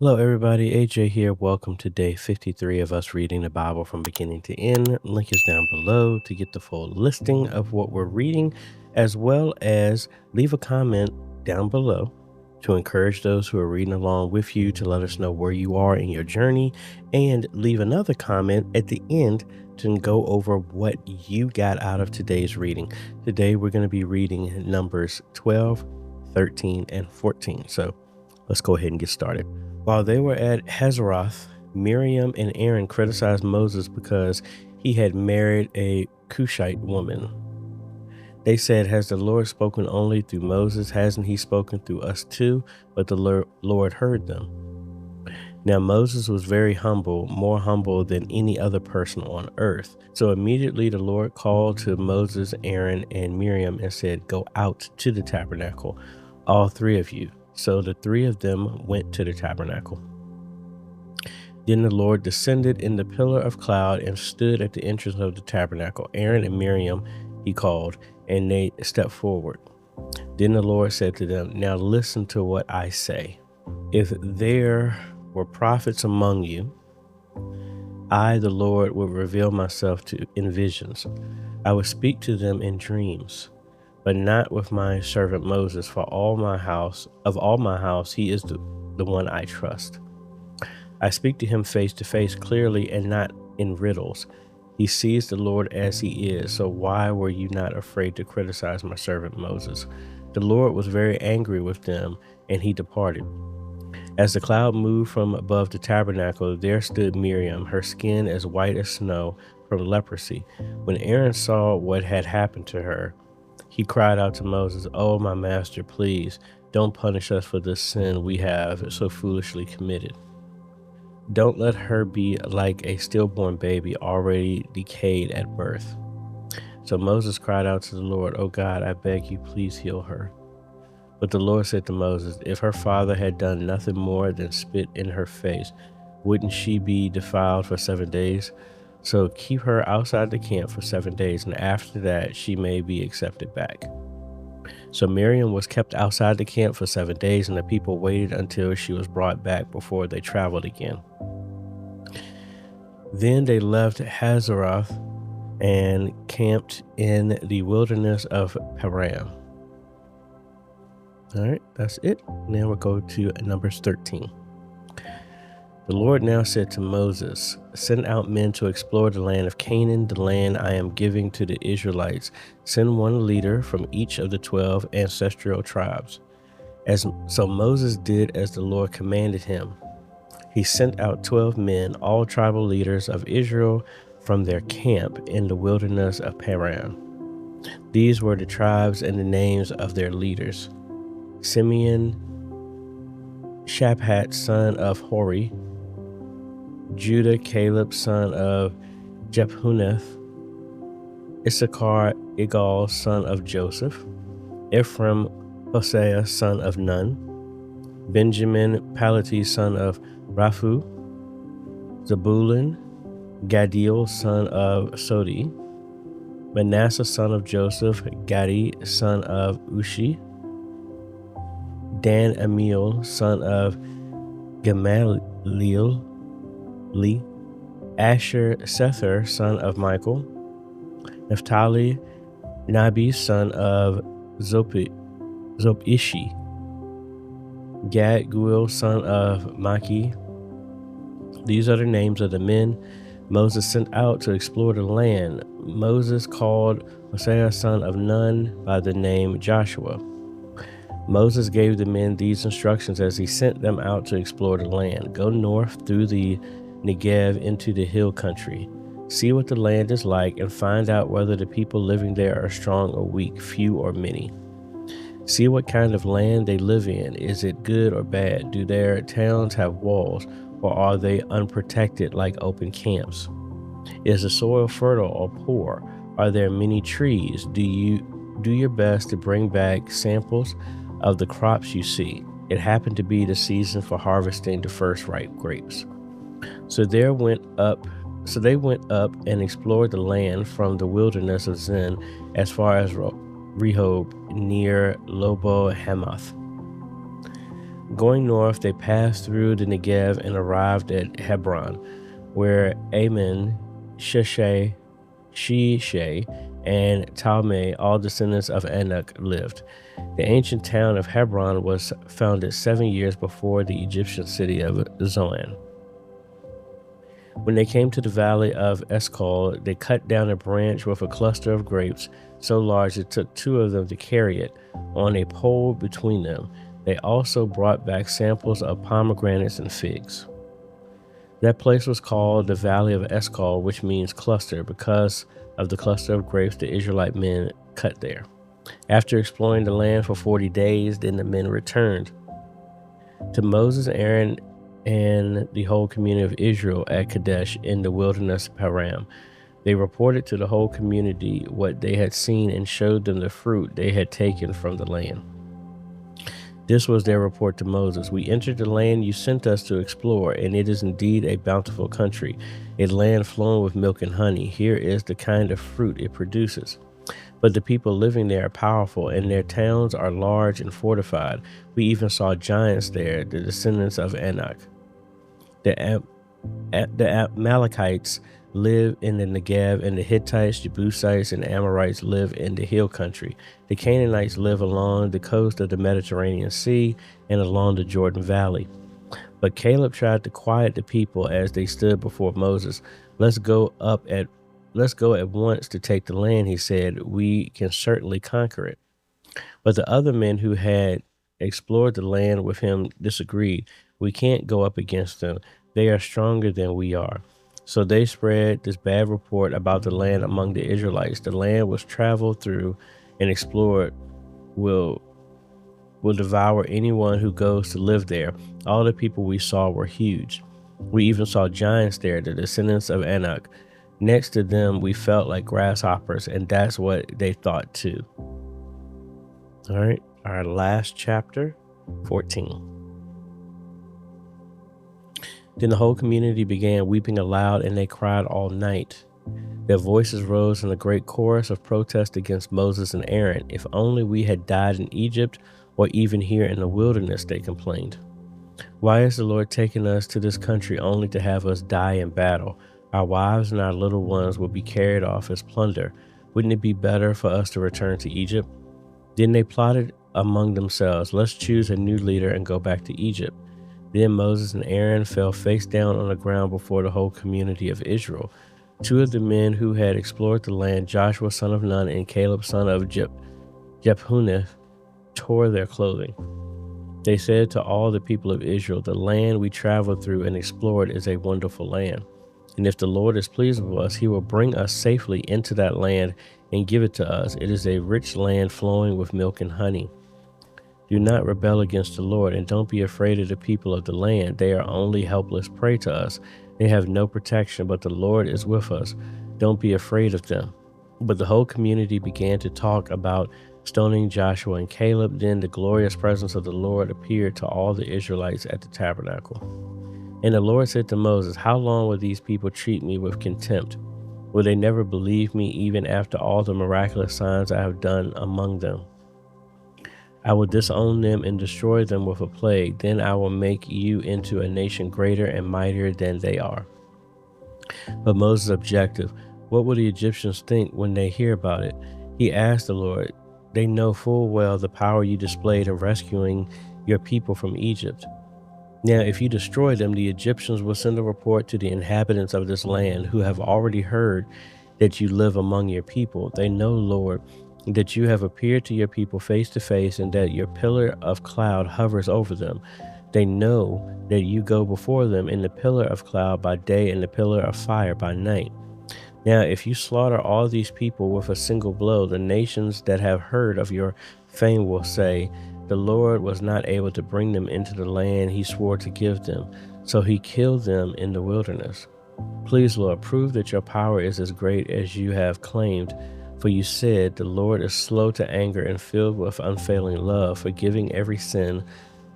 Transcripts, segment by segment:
Hello, everybody. AJ here. Welcome to day 53 of us reading the Bible from beginning to end. Link is down below to get the full listing of what we're reading, as well as leave a comment down below to encourage those who are reading along with you to let us know where you are in your journey, and leave another comment at the end to go over what you got out of today's reading. Today, we're going to be reading Numbers 12, 13, and 14. So let's go ahead and get started. While they were at Hazeroth, Miriam and Aaron criticized Moses because he had married a Cushite woman. They said, "Has the Lord spoken only through Moses? Hasn't he spoken through us too?" But the Lord heard them. Now Moses was very humble, more humble than any other person on earth. So immediately the Lord called to Moses, Aaron, and Miriam and said, "Go out to the tabernacle, all three of you." So the three of them went to the tabernacle. Then the Lord descended in the pillar of cloud and stood at the entrance of the tabernacle. Aaron and Miriam he called, and they stepped forward. Then the Lord said to them, "Now listen to what I say. If there were prophets among you, I, the Lord, would reveal myself in visions. I would speak to them in dreams. But not with my servant Moses, for all my house, he is the one I trust. I speak to him face to face clearly and not in riddles. He sees the Lord as he is, so why were you not afraid to criticize my servant Moses?" The Lord was very angry with them, and he departed. As the cloud moved from above the tabernacle, there stood Miriam, her skin as white as snow from leprosy. When Aaron saw what had happened to her, he cried out to Moses, "Oh, my master, please don't punish us for this sin we have so foolishly committed. Don't let her be like a stillborn baby already decayed at birth." So Moses cried out to the Lord, "Oh God, I beg you, please heal her." But the Lord said to Moses, "If her father had done nothing more than spit in her face, wouldn't she be defiled for 7 days? So keep her outside the camp for 7 days, and after that she may be accepted back." So Miriam was kept outside the camp for 7 days, and the people waited until she was brought back before they traveled again. Then they left Hazeroth and camped in the wilderness of Paran. All right, that's it. Now we'll go to Numbers 13. The Lord now said to Moses, "Send out men to explore the land of Canaan, the land I am giving to the Israelites. Send one leader from each of the 12 ancestral tribes." So Moses did as the Lord commanded him. He sent out 12 men, all tribal leaders of Israel, from their camp in the wilderness of Paran. These were the tribes and the names of their leaders: Simeon, Shaphat, son of Hori; Judah, Caleb, son of Jephunneth; Issachar, Igal, son of Joseph; Ephraim, Hosea, son of Nun; Benjamin, Palati, son of Raphu; Zebulun, Gaddiel, son of Sodi; Manasseh, son of Joseph; Gadi, son of Ushi; Dan, Amiel, son of Gamaliel; Asher, Sether, son of Michael; Naphtali, Nabi, son of Zopishi; Gad, Guel, son of Maki. These are the names of the men Moses sent out to explore the land. Moses called Hosea, son of Nun, by the name Joshua. Moses gave the men these instructions as he sent them out to explore the land. "Go north through the Negev into the hill country. See what the land is like and find out whether the people living there are strong or weak, few or many. See what kind of land they live in. Is it good or bad? Do their towns have walls, or are they unprotected like open camps? Is the soil fertile or poor? Are there many trees? Do your best to bring back samples of the crops you see. It happened to be the season for harvesting the first ripe grapes." So they went up and explored the land from the wilderness of Zin as far as Rehob near Lobo Hamath. Going north, they passed through the Negev and arrived at Hebron, where Ammon, Sheshai, and Talmai, all descendants of Anak, lived. The ancient town of Hebron was founded 7 years before the Egyptian city of Zoan. When they came to the valley of Eshcol, they cut down a branch with a cluster of grapes so large it took 2 of them to carry it on a pole between them. They also brought back samples of pomegranates and figs. That place was called the Valley of Eshcol, which means cluster, because of the cluster of grapes the Israelite men cut there. After exploring the land for 40 days, then the men returned to Moses, Aaron, and the whole community of Israel at Kadesh in the wilderness of Paran. They reported to the whole community what they had seen and showed them the fruit they had taken from the land. This was their report to Moses. We entered the land you sent us to explore, and it is indeed a bountiful country, a land flowing with milk and honey. Here is the kind of fruit it produces. But the people living there are powerful, and their towns are large and fortified. We even saw giants there, the descendants of Anak. The Amalekites live in the Negev, and the Hittites, Jebusites, and Amorites live in the hill country. The Canaanites live along the coast of the Mediterranean Sea and along the Jordan Valley. But Caleb tried to quiet the people as they stood before Moses. Let's go at once to take the land, he said. We can certainly conquer it. But the other men who had explored the land with him disagreed. We can't go up against them. They are stronger than we are. So they spread this bad report about the land among the Israelites. The land was traveled through and explored will devour anyone who goes to live there. All the people we saw were huge. We even saw giants there, the descendants of Anak. Next to them, we felt like grasshoppers, and that's what they thought too. All right, our last chapter, 14. Then the whole community began weeping aloud, and they cried all night. Their voices rose in a great chorus of protest against Moses and Aaron. If only we had died in Egypt, or even here in the wilderness, they complained. Why has the Lord taken us to this country only to have us die in battle? Our wives and our little ones will be carried off as plunder. Wouldn't it be better for us to return to Egypt? Then they plotted among themselves, let's choose a new leader and go back to Egypt. Then Moses and Aaron fell face down on the ground before the whole community of Israel. 2 of the men who had explored the land, Joshua son of Nun and Caleb son of Jephunneh, tore their clothing. They said to all the people of Israel, the land we traveled through and explored is a wonderful land. And if the Lord is pleased with us, he will bring us safely into that land and give it to us. It is a rich land flowing with milk and honey. Do not rebel against the Lord, and don't be afraid of the people of the land. They are only helpless prey to us. They have no protection, but the Lord is with us. Don't be afraid of them. But the whole community began to talk about stoning Joshua and Caleb. Then the glorious presence of the Lord appeared to all the Israelites at the tabernacle. And the Lord said to Moses, how long will these people treat me with contempt? Will they never believe me even after all the miraculous signs I have done among them? I will disown them and destroy them with a plague. Then I will make you into a nation greater and mightier than they are. But Moses objected. What will the Egyptians think when they hear about it? He asked the Lord. They know full well the power you displayed in rescuing your people from Egypt. Now, if you destroy them, the Egyptians will send a report to the inhabitants of this land who have already heard that you live among your people. They know, Lord, that you have appeared to your people face to face and that your pillar of cloud hovers over them. They know that you go before them in the pillar of cloud by day and the pillar of fire by night. Now, if you slaughter all these people with a single blow, the nations that have heard of your fame will say, the Lord was not able to bring them into the land he swore to give them, so he killed them in the wilderness. Please, Lord, prove that your power is as great as you have claimed. For you said, the Lord is slow to anger and filled with unfailing love, forgiving every sin,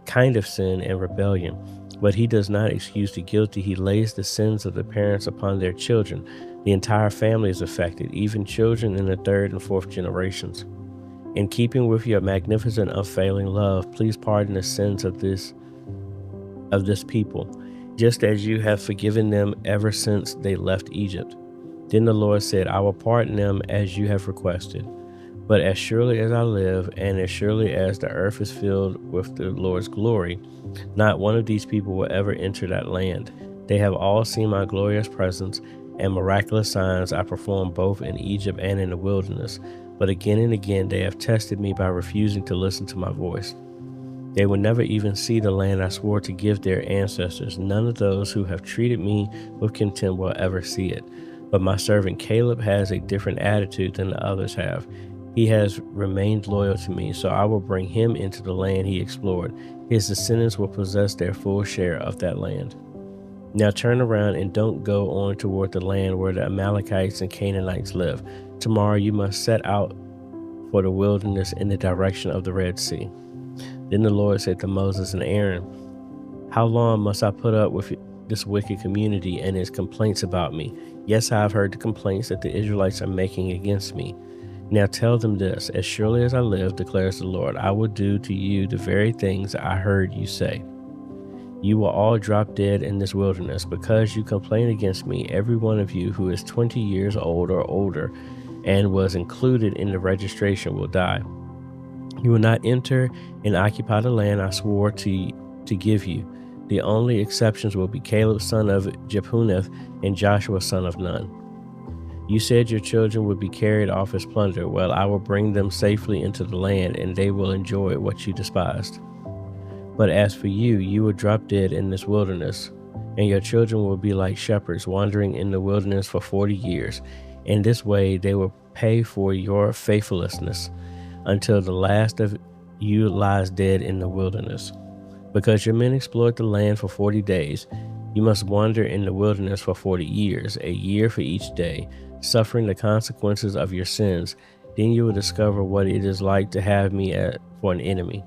kind of sin and rebellion. But he does not excuse the guilty. He lays the sins of the parents upon their children. The entire family is affected, even children in the 3rd and 4th generations. In keeping with your magnificent, unfailing love, please pardon the sins of this of this people, just as you have forgiven them ever since they left Egypt. Then the Lord said, I will pardon them as you have requested. But as surely as I live, and as surely as the earth is filled with the Lord's glory, not one of these people will ever enter that land. They have all seen my glorious presence and miraculous signs I performed both in Egypt and in the wilderness. But again and again they have tested me by refusing to listen to my voice. They will never even see the land I swore to give their ancestors. None of those who have treated me with contempt will ever see it. But my servant Caleb has a different attitude than the others have. He has remained loyal to me, so I will bring him into the land he explored. His descendants will possess their full share of that land. Now turn around and don't go on toward the land where the Amalekites and Canaanites live. Tomorrow you must set out for the wilderness in the direction of the Red Sea. Then the Lord said to Moses and Aaron, how long must I put up with this wicked community and its complaints about me? Yes, I have heard the complaints that the Israelites are making against me. Now tell them this, as surely as I live, declares the Lord, I will do to you the very things I heard you say. You will all drop dead in this wilderness because you complain against me. Every one of you who is 20 years old or older and was included in the registration will die. You will not enter and occupy the land I swore to give you. The only exceptions will be Caleb son of Jephunneh and Joshua son of Nun. You said your children would be carried off as plunder. Well, I will bring them safely into the land, and they will enjoy what you despised. But as for you, you will drop dead in this wilderness, and your children will be like shepherds wandering in the wilderness for 40 years. In this way, they will pay for your faithlessness until the last of you lies dead in the wilderness. Because your men explored the land for 40 days, you must wander in the wilderness for 40 years, a year for each day, suffering the consequences of your sins. Then you will discover what it is like to have me for an enemy.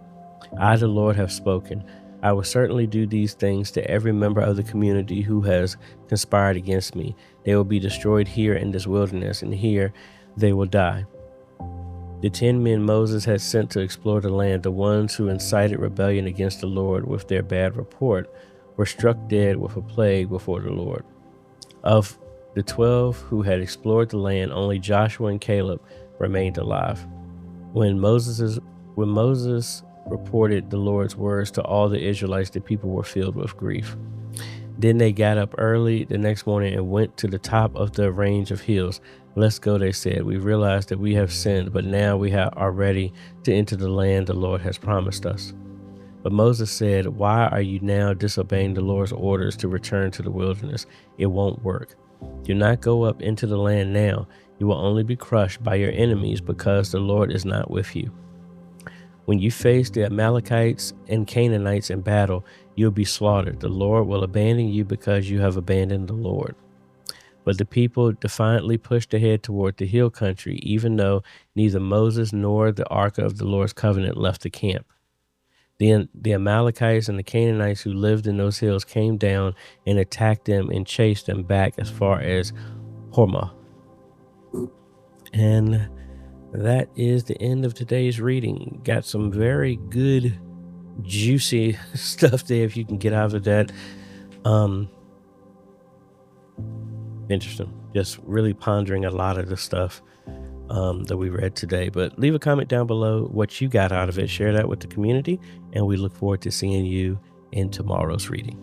I, the Lord, have spoken. I will certainly do these things to every member of the community who has conspired against me. They will be destroyed here in this wilderness, and here they will die. The 10 men Moses had sent to explore the land, the ones who incited rebellion against the Lord with their bad report, were struck dead with a plague before the Lord. Of the 12 who had explored the land, only Joshua and Caleb remained alive. When Moses reported the Lord's words to all the Israelites, the people were filled with grief. Then they got up early the next morning and went to the top of the range of hills. Let's go, they said. We realized that we have sinned, but now we are ready to enter the land the Lord has promised us. But Moses said, why are you now disobeying the Lord's orders to return to the wilderness? It won't work. Do not go up into the land now. You will only be crushed by your enemies because the Lord is not with you. When you face the Amalekites and Canaanites in battle, you'll be slaughtered. The Lord will abandon you because you have abandoned the Lord. But the people defiantly pushed ahead toward the hill country, even though neither Moses nor the Ark of the Lord's covenant left the camp. Then the Amalekites and the Canaanites who lived in those hills came down and attacked them and chased them back as far as Hormah. And that is the end of today's reading. Got some very good, juicy stuff there if you can get out of that. Interesting. Just really pondering a lot of the stuff that we read today. But leave a comment down below what you got out of it. Share that with the community, and we look forward to seeing you in tomorrow's reading.